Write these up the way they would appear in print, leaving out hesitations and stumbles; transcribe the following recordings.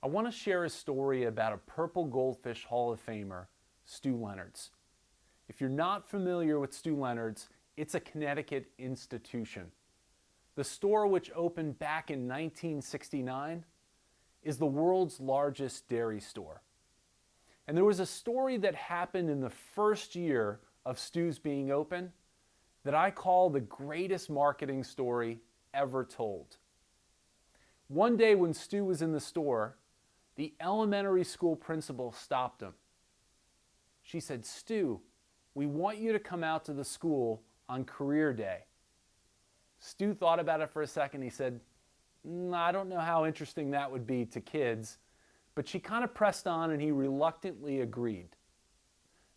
I want to share a story about a Purple Goldfish Hall of Famer, Stew Leonard's. If you're not familiar with Stew Leonard's, it's a Connecticut institution. The store, which opened back in 1969, is the world's largest dairy store. And there was a story that happened in the first year of Stew's being open that I call the greatest marketing story ever told. One day when Stew was in the store, the elementary school principal stopped him. She said, "Stew, we want you to come out to the school on career day." Stew thought about it for a second. He said, "I don't know how interesting that would be to kids," but she kind of pressed on and he reluctantly agreed.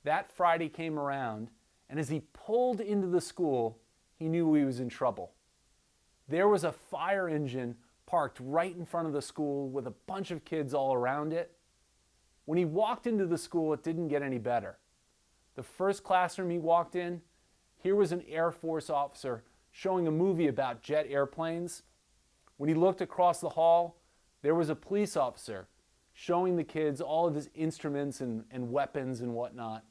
That Friday came around, and as he pulled into the school, he knew he was in trouble. There was a fire engine parked right in front of the school with a bunch of kids all around it. When he walked into the school, it didn't get any better. The first classroom he walked in, here was an Air Force officer showing a movie about jet airplanes. When he looked across the hall, there was a police officer showing the kids all of his instruments and weapons and whatnot.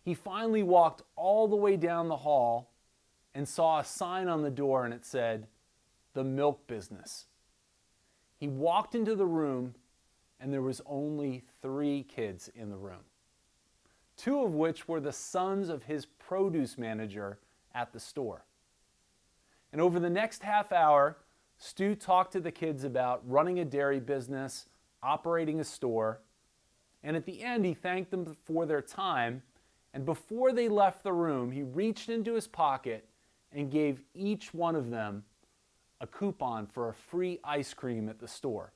He finally walked all the way down the hall and saw a sign on the door, and it said, "The milk business." He walked into the room, and there was only 3 kids in the room, 2 of which were the sons of his produce manager at the store. And over the next half hour, Stew talked to the kids about running a dairy business, operating a store, and at the end he thanked them for their time, and before they left the room, he reached into his pocket and gave each one of them a coupon for a free ice cream at the store.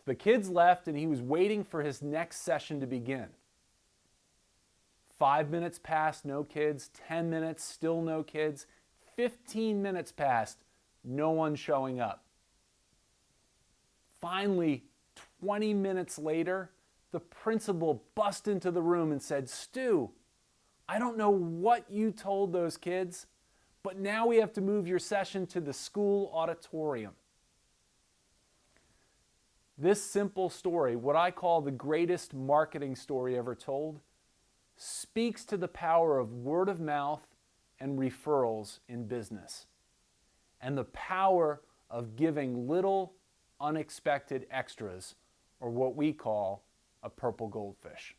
The kids left and he was waiting for his next session to begin. 5 minutes passed, no kids. 10 minutes, still no kids. 15 minutes passed, no one showing up. Finally, 20 minutes later, the principal bust into the room and said, "Stew, I don't know what you told those kids, but now we have to move your session to the school auditorium." This simple story, what I call the greatest marketing story ever told, speaks to the power of word of mouth and referrals in business, and the power of giving little unexpected extras, or what we call a purple goldfish.